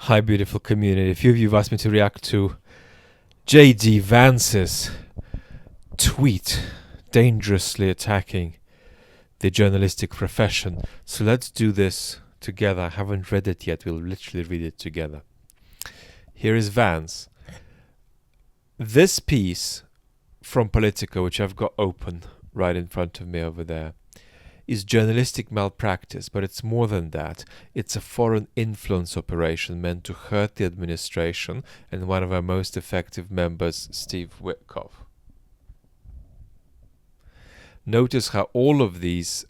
Hi, beautiful community. A few of you have asked me to react to J.D. Vance's tweet dangerously attacking the journalistic profession. So let's do this together. I haven't read it yet. We'll literally read it together. Here is Vance. This piece from Politico, which I've got open right in front of me over there, is journalistic malpractice, but it's more than that. It's a foreign influence operation meant to hurt the administration and one of our most effective members, Steve Witkoff. Notice how all of these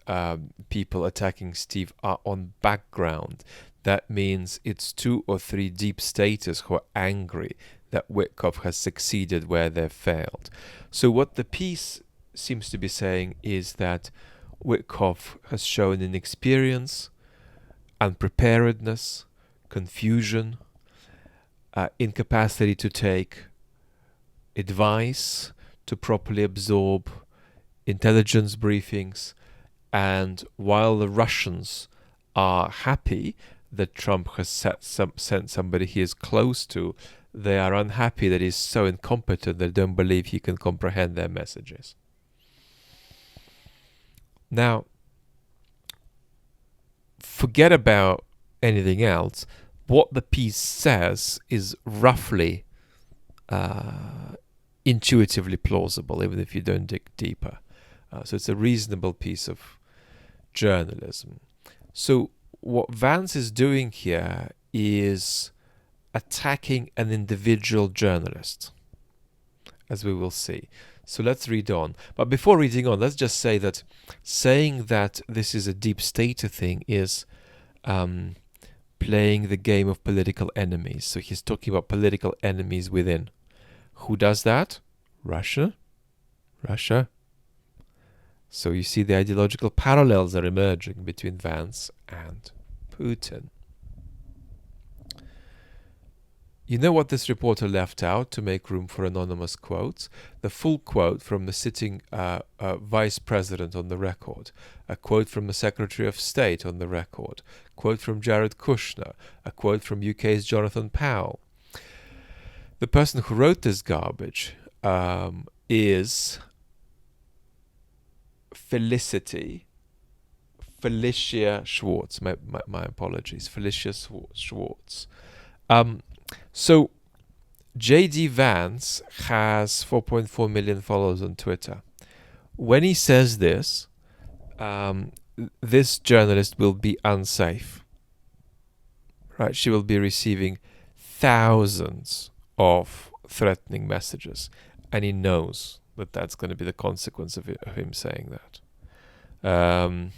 people attacking Steve are on background. That means it's 2 or 3 deep staters who are angry that Witkoff has succeeded where they've failed. So what the piece seems to be saying is that Witkoff has shown inexperience, unpreparedness, confusion, incapacity to take advice, to properly absorb intelligence briefings, and while the Russians are happy that Trump has sent somebody he is close to, they are unhappy that he's so incompetent they don't believe he can comprehend their messages. Now, forget about anything else. What the piece says is roughly intuitively plausible, even if you don't dig deeper. So it's a reasonable piece of journalism. So what Vance is doing here is attacking an individual journalist, as we will see. So let's read on. But before reading on, let's just say that saying that this is a deep stater thing is playing the game of political enemies. So he's talking about political enemies within. Who does that? Russia. So you see the ideological parallels are emerging between Vance and Putin. You know what this reporter left out to make room for anonymous quotes? The full quote from the sitting vice president on the record, a quote from the Secretary of State on the record, quote from Jared Kushner, a quote from UK's Jonathan Powell. The person who wrote this garbage is Felicia Schwartz. My apologies. Felicia Schwartz. So, J.D. Vance has 4.4 million followers on Twitter. When he says this, this journalist will be unsafe. Right? She will be receiving thousands of threatening messages, and he knows that that's going to be the consequence of him saying that. I'm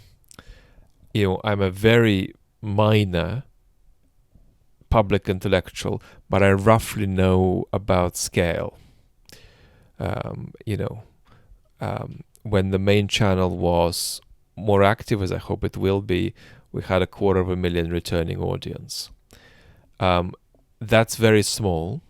a very minor public intellectual, but I roughly know about scale. When the main channel was more active, as I hope it will be, we had 250,000 returning audience. That's very small,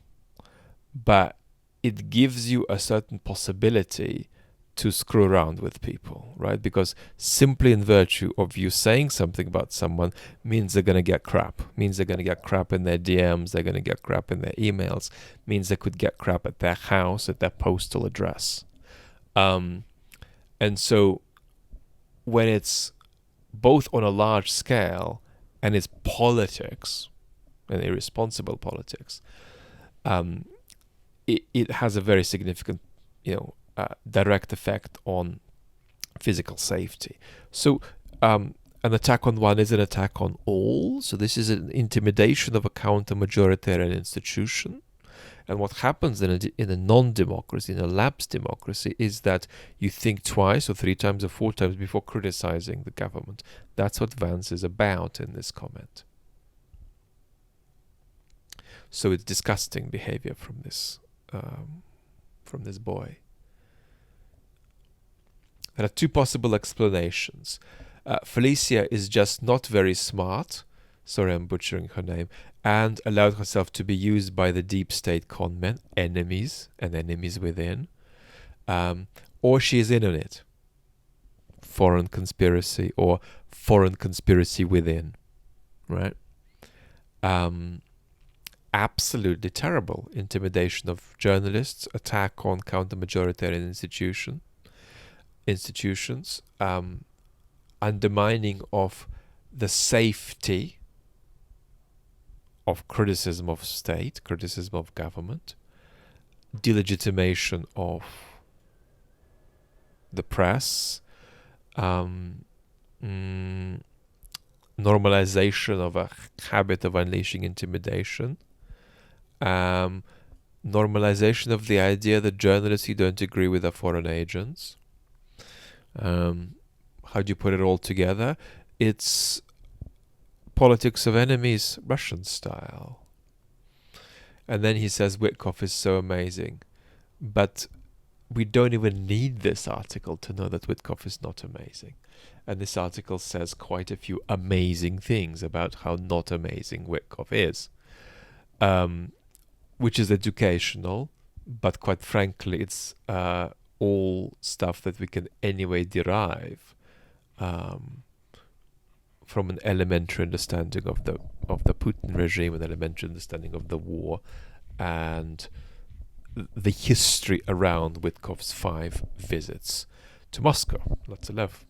but it gives you a certain possibility to screw around with people, right? Because simply in virtue of you saying something about someone means they're going to get crap. Means they're going to get crap in their DMs, they're going to get crap in their emails, means they could get crap at their house, at their postal address. And so when it's both on a large scale and it's politics, and irresponsible politics, it has a very significant, direct effect on physical safety. So an attack on one is an attack on all. So this is an intimidation of a counter-majoritarian institution. And what happens in a non-democracy, in a lapsed democracy, is that you think twice or 3 times or 4 times before criticizing the government. That's what Vance is about in this comment. So it's disgusting behavior from this boy. There are 2 possible explanations. Felicia is just not very smart, sorry I'm butchering her name, and allowed herself to be used by the deep state con men, enemies and enemies within, or she is in on it. Foreign conspiracy or foreign conspiracy within, right? absolutely terrible. Intimidation of journalists, attack on counter-majoritarian institutions, undermining of the safety of criticism of state, criticism of government, delegitimation of the press, normalization of a habit of unleashing intimidation, normalization of the idea that journalists you don't agree with are foreign agents. How do you put it all together? It's politics of enemies, Russian style. And then he says Witkoff is so amazing. But we don't even need this article to know that Witkoff is not amazing. And this article says quite a few amazing things about how not amazing Witkoff is. Which is educational, but quite frankly, it's all stuff that we can anyway derive from an elementary understanding of the Putin regime, an elementary understanding of the war, and the history around Witkoff's 5 visits to Moscow. Lots of love.